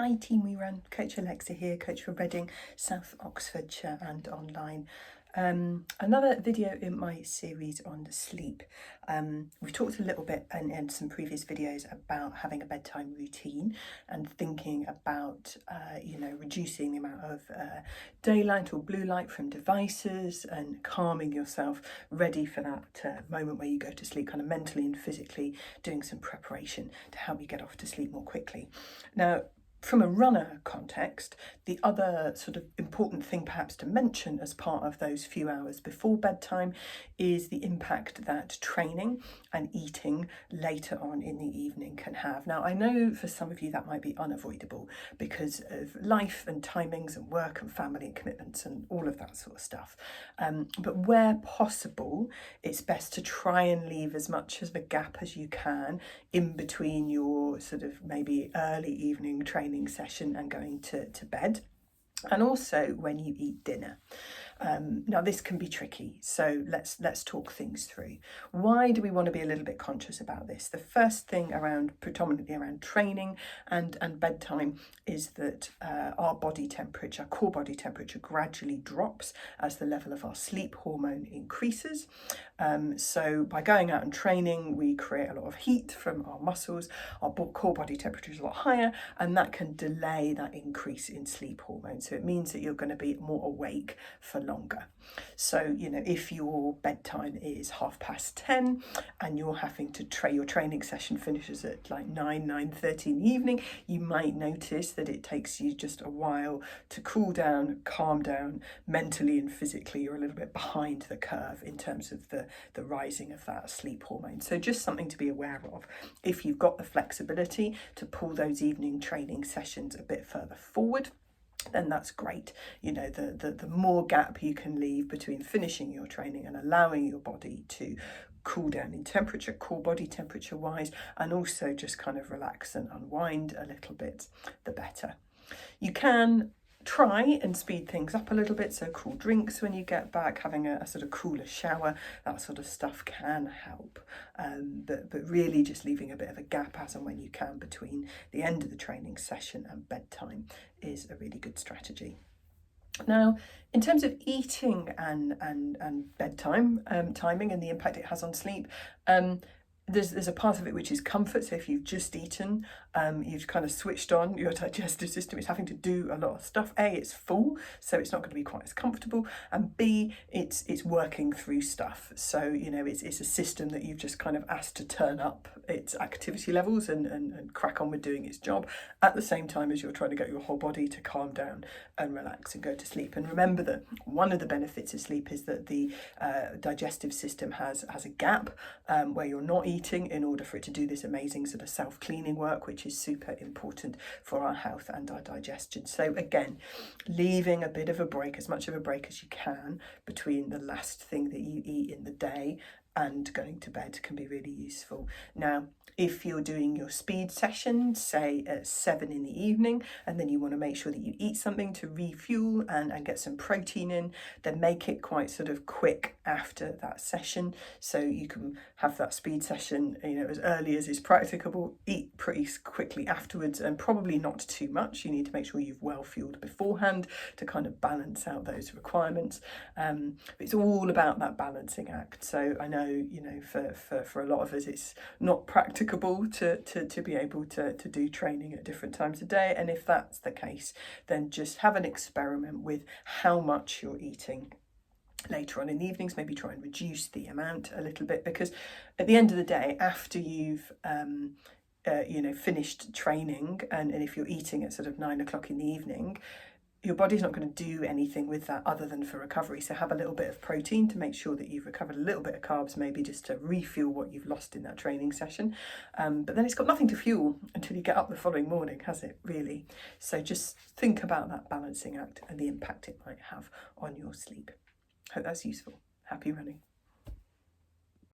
Hi team We Run, Coach Alexa here, coach for Reading, South Oxfordshire and online. Another video in my series on sleep. We've talked a little bit in some previous videos about having a bedtime routine and thinking about, reducing the amount of daylight or blue light from devices and calming yourself ready for that moment where you go to sleep, kind of mentally and physically doing some preparation to help you get off to sleep more quickly. Now, from a runner context, the other sort of important thing perhaps to mention as part of those few hours before bedtime is the impact that training and eating later on in the evening can have. Now, I know for some of you that might be unavoidable because of life and timings and work and family and commitments and all of that sort of stuff. But where possible, it's best to try and leave as much of a gap as you can in between your sort of maybe early evening training session and going to bed, and also when you eat dinner. Now this can be tricky, so let's talk things through. Why do we want to be a little bit conscious about this? The first thing predominantly around training and bedtime is that our body temperature, core body temperature, gradually drops as the level of our sleep hormone increases. So by going out and training, we create a lot of heat from our muscles, our core body temperature is a lot higher, and that can delay that increase in sleep hormone. So it means that you're going to be more awake for longer. So, if your bedtime is 10:30 and you're having to your training session finishes at like 9:30 in the evening, you might notice that it takes you just a while to cool down, calm down mentally and physically. You're a little bit behind the curve in terms of the rising of that sleep hormone. So just something to be aware of. If you've got the flexibility to pull those evening training sessions a bit further forward, then that's great. The more gap you can leave between finishing your training and allowing your body to cool down in temperature, core body temperature wise, and also just kind of relax and unwind a little bit, the better. You can try and speed things up a little bit, so cool drinks when you get back, having a sort of cooler shower, that sort of stuff can help, but really just leaving a bit of a gap as and when you can between the end of the training session and bedtime is a really good strategy. Now, in terms of eating and bedtime timing and the impact it has on sleep, there's a part of it which is comfort. So if you've just eaten, you've kind of switched on your digestive system, it's having to do a lot of stuff. A, it's full, so it's not going to be quite as comfortable, and B, it's working through stuff. So it's a system that you've just kind of asked to turn up its activity levels and crack on with doing its job at the same time as you're trying to get your whole body to calm down and relax and go to sleep. And remember that one of the benefits of sleep is that the digestive system has a gap where you're not eating in order for it to do this amazing sort of self-cleaning work, which is super important for our health and our digestion. So again, leaving a bit of a break, as much of a break as you can, between the last thing that you eat in the day and going to bed can be really useful. Now, if you're doing your speed session, say at 7 in the evening, and then you want to make sure that you eat something to refuel and get some protein in, then make it quite sort of quick after that session. So you can have that speed session, as early as is practicable, eat pretty quickly afterwards, and probably not too much. You need to make sure you've well fueled beforehand to kind of balance out those requirements. It's all about that balancing act. So I know, for a lot of us, it's not practicable to be able to do training at different times of day. And if that's the case, then just have an experiment with how much you're eating later on in the evenings. Maybe try and reduce the amount a little bit, because at the end of the day, after you've finished training, and if you're eating at sort of 9 o'clock in the evening, your body's not going to do anything with that other than for recovery. So have a little bit of protein to make sure that you've recovered, a little bit of carbs maybe just to refuel what you've lost in that training session. But then it's got nothing to fuel until you get up the following morning, has it, really? So just think about that balancing act and the impact it might have on your sleep. Hope that's useful. Happy running.